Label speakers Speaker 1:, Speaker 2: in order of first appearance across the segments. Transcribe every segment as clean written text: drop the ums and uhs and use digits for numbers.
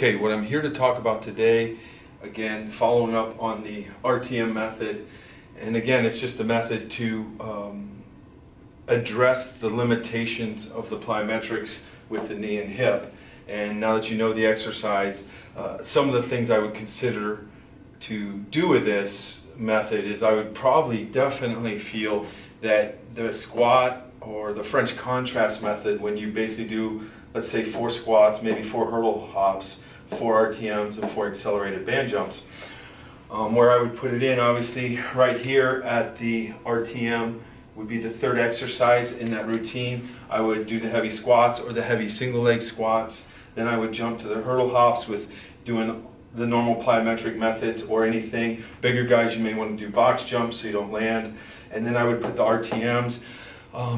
Speaker 1: Okay, what I'm here to talk about today, again, following up on the RTM method, and again, it's just a method to address the limitations of the plyometrics with the knee and hip. And now that you know the exercise, some of the things I would consider to do with this method is I would probably definitely feel that the squat or the French contrast method, when you basically do, let's say, 4 squats, maybe 4 hurdle hops, 4 RTMs, and 4 accelerated band jumps, where I would put it in, obviously, right here at the RTM would be the third exercise in that routine. I would do the heavy squats or the heavy single leg squats. Then I would jump to the hurdle hops with doing the normal plyometric methods or anything. Bigger guys, you may want to do box jumps so you don't land. And then I would put the RTMs.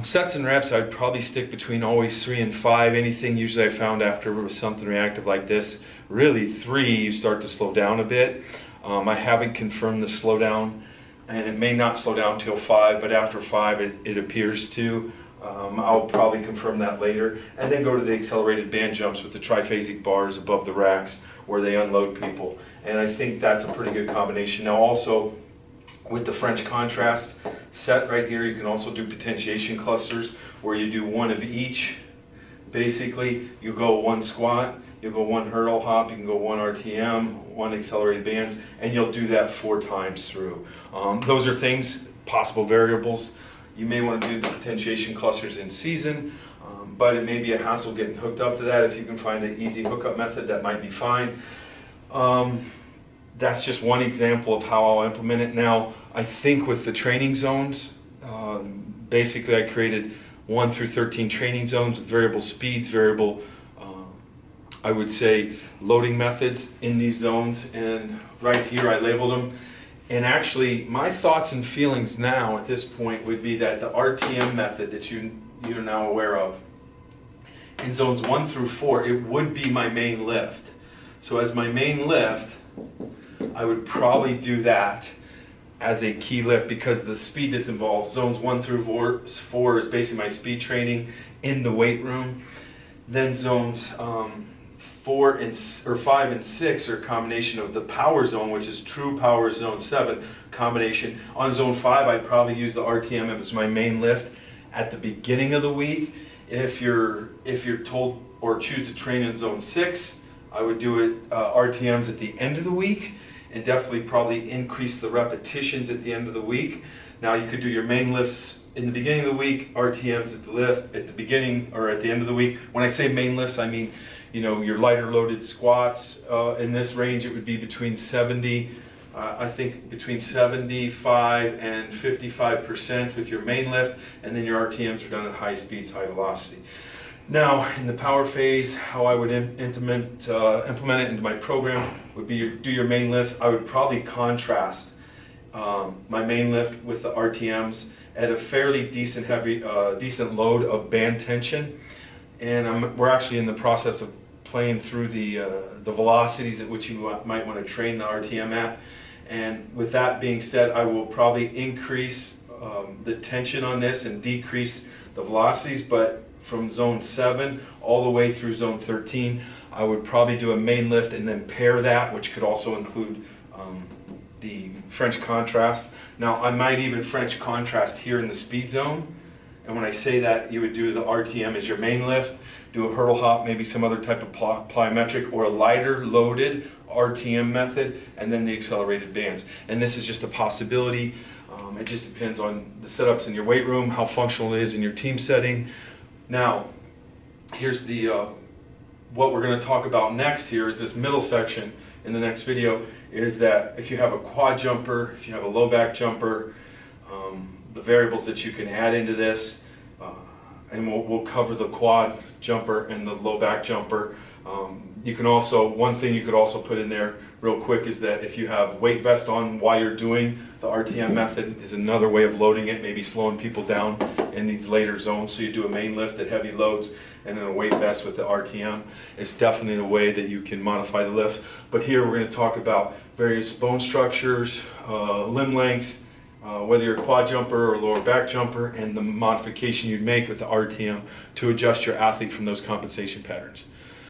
Speaker 1: Sets and reps, I'd probably stick between always 3 and 5. Anything usually I found after something reactive like this, really 3, you start to slow down a bit. I haven't confirmed the slowdown, and it may not slow down till 5, but after 5 it appears to. I'll probably confirm that later. And then go to the accelerated band jumps with the triphasic bars above the racks where they unload people. And I think that's a pretty good combination. Now also, with the French contrast set right here, you can also do potentiation clusters where you do 1 of each. Basically, you go 1 squat, you'll go 1 hurdle hop, you can go 1 RTM, 1 accelerated bands, and you'll do that 4 times through. Those are things, possible variables. You may want to do the potentiation clusters in season, but it may be a hassle getting hooked up to that. If you can find an easy hookup method, that might be fine. That's just one example of how I'll implement it. Now, I think with the training zones, basically I created 1 through 13 training zones with variable speeds, variable, I would say, loading methods in these zones. And right here I labeled them. And actually, my thoughts and feelings now at this point would be that the RTM method that you're now aware of, in zones 1 through 4, it would be my main lift. So as my main lift, I would probably do that as a key lift because the speed that's involved. Zones 1 through 4 is basically my speed training in the weight room. Then zones 5 and 6 are a combination of the power zone, which is true power zone 7 combination. On zone 5, I'd probably use the RTM as my main lift at the beginning of the week. If you're told or choose to train in zone 6, I would do it RTMs at the end of the week, and definitely probably increase the repetitions at the end of the week. Now you could do your main lifts in the beginning of the week, RTMs at the beginning or at the end of the week. When I say main lifts, I mean, you know, your lighter loaded squats. In this range, it would be between 70, I think between 75 and 55% with your main lift, and then your RTMs are done at high speeds, high velocity. Now, in the power phase, how I would implement it into my program would be do your main lift. I would probably contrast my main lift with the RTMs at a fairly decent decent load of band tension, and we're actually in the process of playing through the velocities at which you might want to train the RTM at. And with that being said, I will probably increase the tension on this and decrease the velocities, but from zone 7 all the way through zone 13, I would probably do a main lift and then pair that, which could also include the French contrast. Now, I might even French contrast here in the speed zone. And when I say that, you would do the RTM as your main lift, do a hurdle hop, maybe some other type of plyometric or a lighter loaded RTM method, and then the accelerated bands. And this is just a possibility. It just depends on the setups in your weight room, how functional it is in your team setting. Now, here's the what we're going to talk about next here is this middle section in the next video, is that if you have a quad jumper, if you have a low back jumper, the variables that you can add into this, and we'll cover the quad jumper and the low back jumper. You can also, one thing you could also put in there real quick is that if you have weight vest on while you're doing the RTM method is another way of loading it, maybe slowing people down in these later zones. So you do a main lift at heavy loads and then a weight vest with the RTM. It's definitely the way that you can modify the lift. But here we're going to talk about various bone structures, limb lengths, whether you're a quad jumper or lower back jumper, and the modification you'd make with the RTM to adjust your athlete from those compensation patterns.